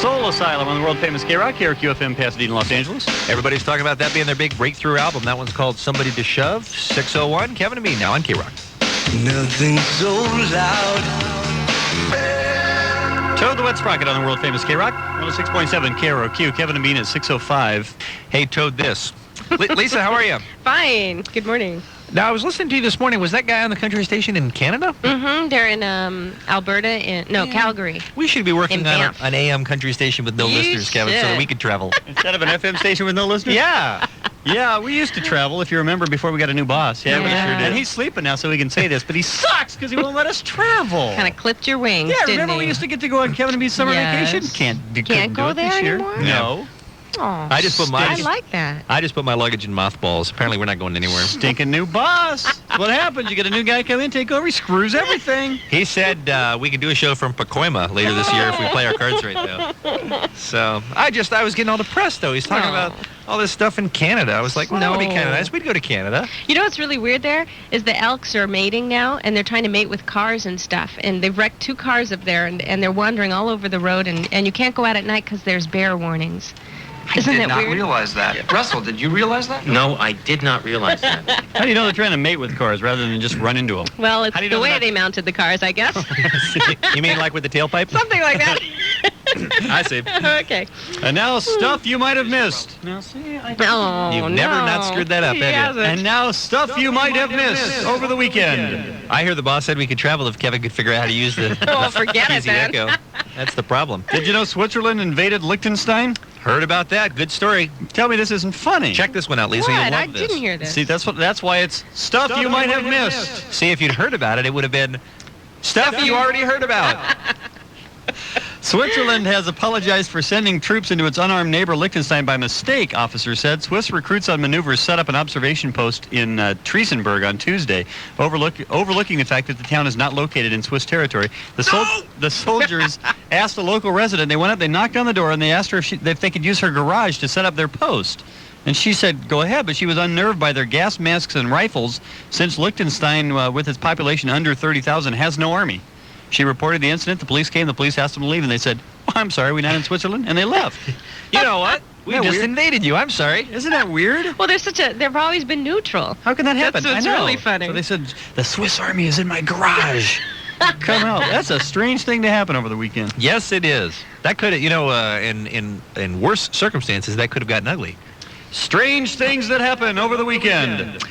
Soul Asylum on the world-famous KROQ, KROQ FM, Pasadena, Los Angeles. Everybody's talking about that being their big breakthrough album. That one's called Somebody to Shove. 601, Kevin and me now on KROQ. Nothing so loud. Toad the Wet Sprocket on the world-famous KROQ, 106.7 KROQ. Kevin and Bean at 6:05. Hey, Toad, this. Lisa, how are you? Fine. Good morning. Now, I was listening to you this morning. Was that guy on the country station in Canada? Mm-hmm. They're in Alberta, Calgary. We should be working In on Banff. an AM country station with no You listeners, Kevin, so that should. we could travel. Instead of an FM station with no listeners? Yeah. Yeah, we used to travel, if you remember, before we got a new boss. Yeah. we sure did. And he's sleeping now, so we can say this, but he sucks because he won't let us travel. Kind of clipped your wings, Yeah, didn't remember he? we used to get to go on Kevin and Bean's summer Yes. vacation? Couldn't Can't do go it there this year. anymore? No. Aw, I just put my I like that. I just put my luggage in mothballs. Apparently, we're not going anywhere. Stinking new boss. What happens? You get a new guy come in, take over, he screws everything. He said we could do a show from Pacoima later this year if we play our cards right now. So I was getting all depressed though. He's talking about all this stuff in Canada. I was like, well, that would be kind of nice. We'd go to Canada. You know what's really weird there is the elks are mating now, and they're trying to mate with cars and stuff. And they've wrecked 2 cars up there, and they're wandering all over the road, and you can't go out at night because there's bear warnings. Isn't I did that not weird? realize that. Russell, did you realize that? No, I did not realize that. How do you know they're trying to mate with cars rather than just run into them? Well, it's How do you the know way that- they mounted the cars, I guess. You mean like with the tailpipe? Something like that. I see. Okay. And now stuff you might have missed. Now see, Oh, You've never not screwed that up, He have you? hasn't. And now stuff you might have missed over the weekend. I hear the boss said we could travel if Kevin could figure out how to use the Oh, forget it Easy then. Echo. That's the problem. Did you know Switzerland invaded Liechtenstein? Heard about that. Good story. Tell me this isn't funny. Check this one out, Lisa. What? You'll love I this. didn't hear this. See, that's why it's stuff you might have missed. See, if you'd heard about it, it would have been stuff you already heard about. Switzerland has apologized for sending troops into its unarmed neighbor Liechtenstein by mistake, officers said. Swiss recruits on maneuvers set up an observation post in Triesenberg on Tuesday, overlooking the fact that the town is not located in Swiss territory. The soldiers asked a local resident. They went up, they knocked on the door, and they asked her if they could use her garage to set up their post. And she said, go ahead, but she was unnerved by their gas masks and rifles, since Liechtenstein, with its population under 30,000, has no army. She reported the incident. The police came. The police asked them to leave, and they said, oh, I'm sorry, we're not in Switzerland, and they left. You know what? We Isn't that just weird? invaded you. I'm sorry. Isn't that weird? Well, they've always been neutral. How can that happen? That's what's I know. really funny. So they said, the Swiss army is in my garage. Come out. That's a strange thing to happen over the weekend. Yes, it is. That could have, in worse circumstances, that could have gotten ugly. Strange things that happen over the weekend.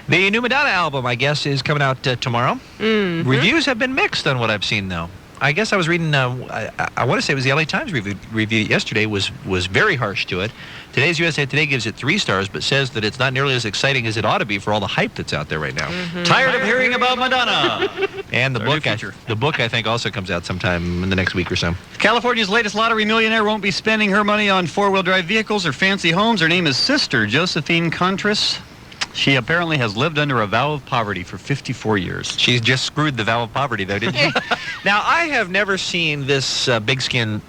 The new Madonna album, I guess, is coming out tomorrow. Mm-hmm. Reviews have been mixed on what I've seen, though. I guess I was reading, I want to say it was the LA Times review yesterday was very harsh to it. Today's USA Today gives it 3 stars, but says that it's not nearly as exciting as it ought to be for all the hype that's out there right now. Mm-hmm. Tired of hearing about Madonna. And the Our new book, feature. the book, I think, also comes out sometime in the next week or so. California's latest lottery millionaire won't be spending her money on 4-wheel drive vehicles or fancy homes. Her name is Sister Josephine Contreras. She apparently has lived under a vow of poverty for 54 years. She's just screwed the vow of poverty, though, didn't she? Now, I have never seen this big spin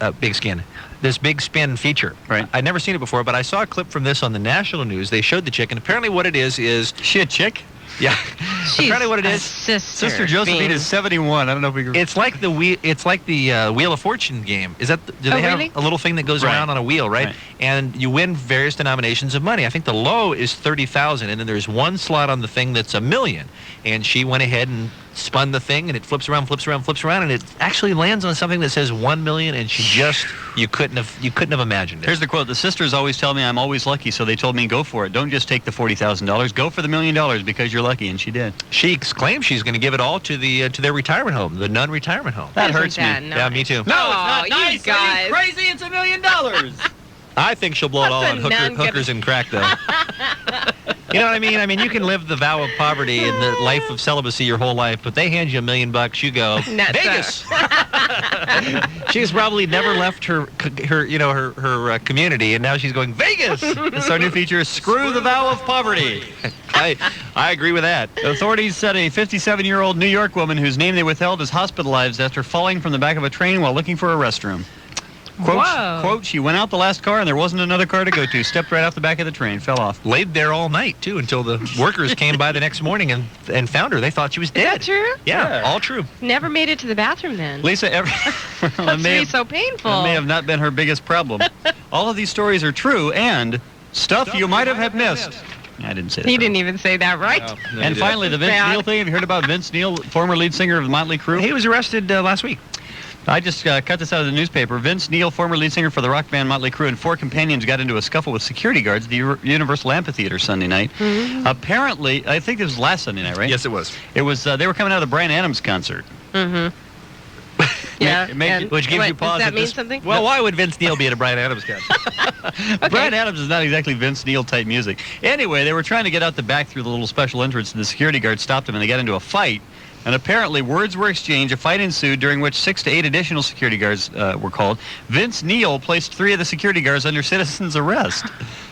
feature. Right. I'd never seen it before, but I saw a clip from this on the national news. They showed the chick, and apparently what it is, She a chick? yeah. She's apparently what it a is, Sister Josephine Bean. is 71. I don't know if we can... it's like the Wheel of Fortune game. Is that? Do they have really? a little thing that goes Right. around on a wheel, right? Right. And you win various denominations of money. I think the low is 30,000, and then there's one slot on the thing that's $1 million. And she went ahead and spun the thing, and it flips around, and it actually lands on something that says 1 million. And you couldn't have imagined it. Here's the quote. The sisters always tell me I'm always lucky, so they told me go for it. Don't just take the $40,000. Go for the $1 million because you're lucky, and she did. She claims she's going to give it all to their retirement home, the nun retirement home. That Isn't hurts that me. nice? Yeah, me too. No, it's not you nice. guys. Are you crazy? It's $1 million. I think she'll blow it all What's on a nun hookers and crack, though. You know what I mean? I mean, you can live the vow of poverty and the life of celibacy your whole life, but they hand you $1 million, you go Nuts. Vegas. She's probably never left her community, and now she's going Vegas. It's our new feature, Screw the Vow of Poverty. I agree with that. Authorities said a 57-year-old New York woman whose name they withheld is hospitalized after falling from the back of a train while looking for a restroom. Whoa. Quote, she went out the last car and there wasn't another car to go to. Stepped right off the back of the train, fell off. Laid there all night, too, until the workers came by the next morning and found her. They thought she was dead. Is that true? Yeah, all true. Never made it to the bathroom then. Lisa, Must be so painful. That may have not been her biggest problem. All of these stories are true and stuff you might have missed. I didn't say that. He didn't even say that right. No, And finally, the Vince Bad. Neil thing. Have you heard about Vince Neil, former lead singer of the Motley Crue? He was arrested last week. I just cut this out of the newspaper. Vince Neil, former lead singer for the rock band Motley Crue, and 4 companions got into a scuffle with security guards at the Universal Amphitheater Sunday night. Mm-hmm. Apparently, I think this was last Sunday night, right? Yes, it was. It was. They were coming out of the Bryan Adams concert. Mm-hmm. Yeah. and Which gives you pause Does that at mean this- something? Well, why would Vince Neil be at a Bryan Adams concert? Bryan Adams is not exactly Vince Neil type music. Anyway, they were trying to get out the back through the little special entrance, and the security guard stopped them, and they got into a fight. And apparently, words were exchanged. A fight ensued, during which 6 to 8 additional security guards were called. Vince Neil placed 3 of the security guards under citizen's arrest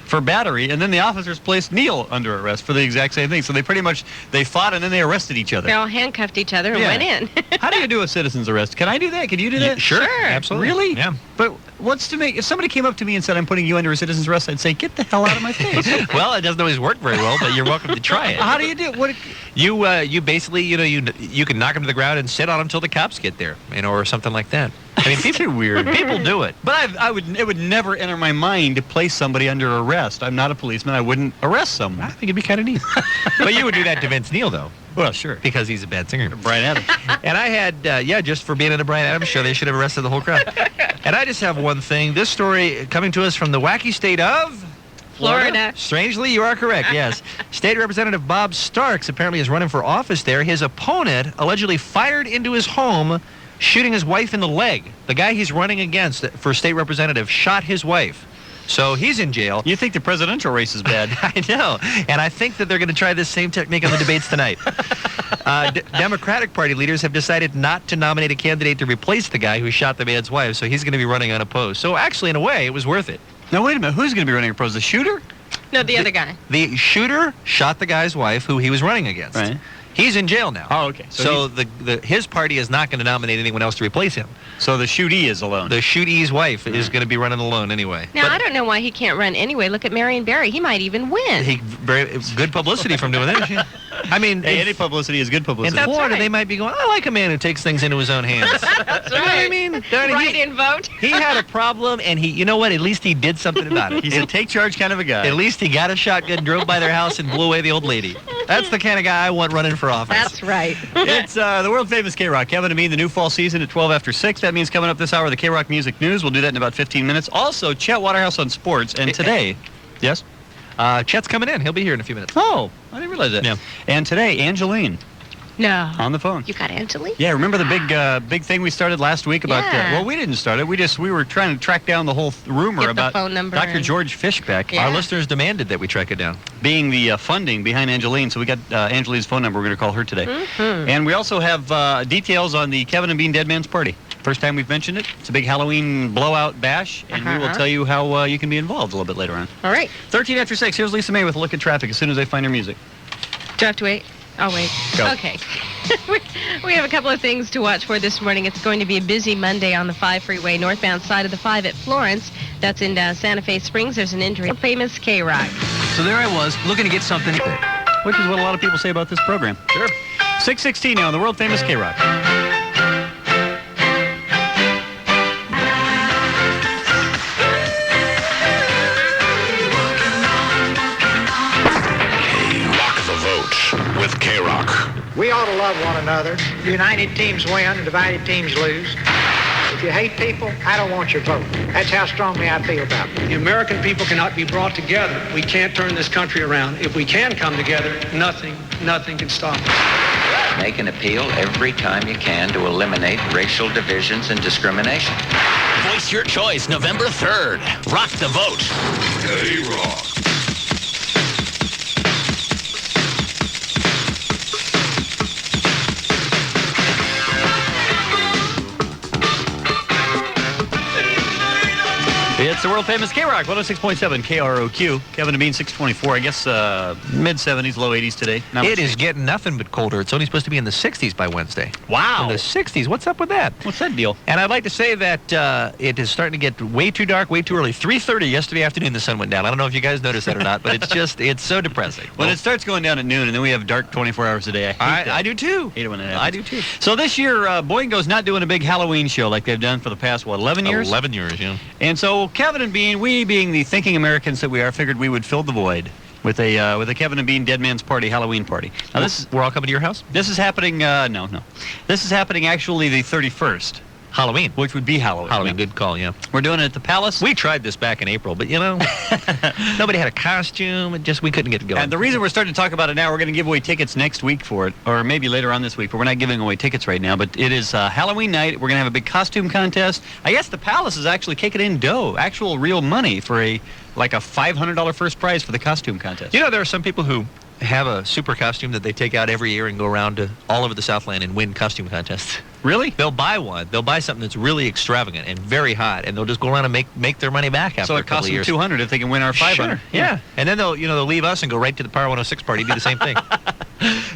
for battery, and then the officers placed Neil under arrest for the exact same thing. So they pretty much they fought, and then they arrested each other. They all handcuffed each other and Yeah. went in. How do you do a citizen's arrest? Can I do that? Can you do that? Sure, absolutely. Really? Yeah. But what's to make? If somebody came up to me and said, "I'm putting you under a citizen's arrest," I'd say, "Get the hell out of my face." Well, it doesn't always work very well, but you're welcome to try it. How do you do it? What? You basically, you can knock him to the ground and sit on him until the cops get there, or something like that. I mean, people weird. people do it. But it would never enter my mind to place somebody under arrest. I'm not a policeman. I wouldn't arrest someone. I think it'd be kind of neat. But you would do that to Vince Neil, though, Well, sure. because he's a bad singer. Bryan Adams. And I had, just for being in a Bryan Adams show, they should have arrested the whole crowd. And I just have one thing. This story coming to us from the wacky state of Florida. Strangely, you are correct, yes. State Representative Bob Starks apparently is running for office there. His opponent allegedly fired into his home, shooting his wife in the leg. The guy he's running against for state representative shot his wife. So he's in jail. You think the presidential race is bad? I know. And I think that they're going to try this same technique on the debates tonight. Democratic Party leaders have decided not to nominate a candidate to replace the guy who shot the man's wife, so he's going to be running unopposed. So actually, in a way, it was worth it. Now, wait a minute. Who's going to be running opposed? The shooter? No, the other guy. The shooter shot the guy's wife who he was running against. Right. He's in jail now. Oh, okay. So his party is not going to nominate anyone else to replace him. So the shootee is alone. The shootee's wife is going to be running alone anyway. Now, But I don't know why he can't run anyway. Look at Marion Barry. He might even win. it's good publicity from doing that. I mean, Hey, in- any publicity is good in publicity. Florida, right. they might be going, I like a man who takes things into his own hands. That's You know what I mean? Darn it, Write in vote. he had a problem, and you know what? At least he did something about it. He's a take charge kind of a guy. At least he got a shotgun, drove by their house, and blew away the old lady. That's the kind of guy I want running for office. That's right. It's the world famous KROQ. Kevin and me, the new fall season at 12 after 6. That means coming up this hour, the KROQ Music News. We'll do that in about 15 minutes. Also, Chet Waterhouse on sports. And today, yes? Chet's coming in. He'll be here in a few minutes. Oh, I didn't realize that. Yeah. And today, Angeline No. on the phone. You got Angeline? Yeah, remember the big thing we started last week about? Yeah. Well, we didn't start it. We were trying to track down the whole rumor Get the about phone number Dr. and- George Fishbeck Yeah. Our listeners demanded that we track it down. being the funding behind Angeline. So we got Angeline's phone number. We're going to call her today. Mm-hmm. And we also have details on the Kevin and Bean Dead Man's Party. First time we've mentioned it. It's a big Halloween blowout bash, and we will Uh-huh. tell you how you can be involved a little bit later on. All right. 13 after 6. Here's Lisa May with a look at traffic as soon as they find her music. Do I have to wait? Oh, wait. Go. Okay. We have a couple of things to watch for this morning. It's going to be a busy Monday on the 5 freeway, northbound side of the 5 at Florence. That's in Santa Fe Springs. There's an injury. Famous KROQ. So there I was, looking to get something. Which is what a lot of people say about this program. Sure. 6:16 now on the world famous KROQ. Rock the vote with KROQ. We ought to love one another. United teams win and divided teams lose. If you hate people, I don't want your vote. That's how strongly I feel about it. The American people cannot be brought together. We can't turn this country around. If we can come together, nothing can stop us. Make an appeal every time you can to eliminate racial divisions and discrimination. Voice your choice November 3rd. Rock the vote. KROQ. It's the world-famous KROQ, 106.7 KROQ. Kevin and Bean, 624. I guess mid-70s, low 80s today. It is getting nothing but colder. It's only supposed to be in the 60s by Wednesday. Wow. In the 60s. What's up with that? What's that deal? And I'd like to say that it is starting to get way too dark, way too early. 3:30 yesterday afternoon, the sun went down. I don't know if you guys noticed that or not, but it's so depressing. When it starts going down at noon, and then we have dark 24 hours a day. I do too. Hate it when it happens. I do too. So this year, Boingo's not doing a big Halloween show like they've done for the past, 11 years? 11 years, yeah. And so Kevin and Bean, we being the thinking Americans that we are, figured we would fill the void with a Kevin and Bean Dead Man's Party Halloween party. Now We're all coming to your house? This is happening. No. This is happening actually the 31st. Halloween. Which would be Halloween. Halloween, good call, yeah. We're doing it at the Palace. We tried this back in April, but nobody had a costume, and we couldn't get it going. And the reason we're starting to talk about it now, we're going to give away tickets next week for it, or maybe later on this week, but we're not giving away tickets right now. But it is Halloween night. We're going to have a big costume contest. I guess the Palace is actually kicking in dough, actual real money for a $500 first prize for the costume contest. You know, there are some people who have a super costume that they take out every year and go around to all over the Southland and win costume contests. Really? They'll buy one. They'll buy something that's really extravagant and very hot, and they'll just go around and make their money back after a couple of years. So it costs them $200 if they can win our $500. Sure. Yeah. And then they'll leave us and go right to the Power 106 party, do the same thing.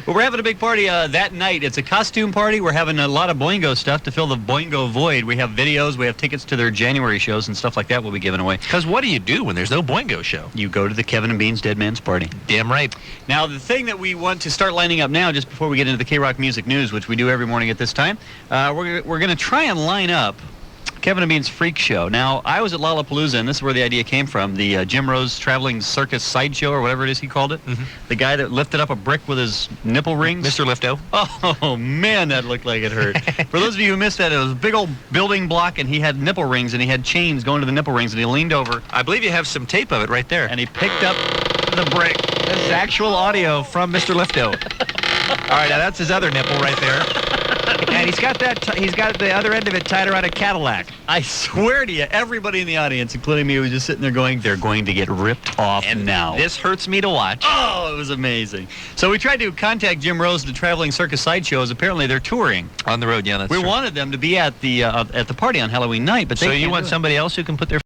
But we're having a big party that night. It's a costume party. We're having a lot of Boingo stuff to fill the Boingo void. We have videos. We have tickets to their January shows and stuff like that we'll be giving away. Because what do you do when there's no Boingo show? You go to the Kevin and Bean's Dead Man's Party. Damn right. Now, the thing that we want to start lining up now, just before we get into the KROQ Music News, which we do every morning at this time, we're going to try and line up Kevin and Bean's Freak Show. Now, I was at Lollapalooza, and this is where the idea came from. The Jim Rose Traveling Circus Sideshow, or whatever it is he called it. Mm-hmm. The guy that lifted up a brick with his nipple rings. Mr. Lifto. Oh, man, that looked like it hurt. For those of you who missed that, it was a big old building block, and he had nipple rings, and he had chains going to the nipple rings, and he leaned over. I believe you have some tape of it right there. And he picked up the brick. This is actual audio from Mr. Lifto. All right, now that's his other nipple right there. And he's got the other end of it tied around a Cadillac. I swear to you, everybody in the audience, including me, was just sitting there going, they're going to get ripped off now. This hurts me to watch. Oh, it was amazing. So we tried to contact Jim Rose, the Traveling Circus Sideshows. Apparently they're touring. On the road, yeah, that's true. We wanted them to be at the party on Halloween night, but so you want somebody else who can put their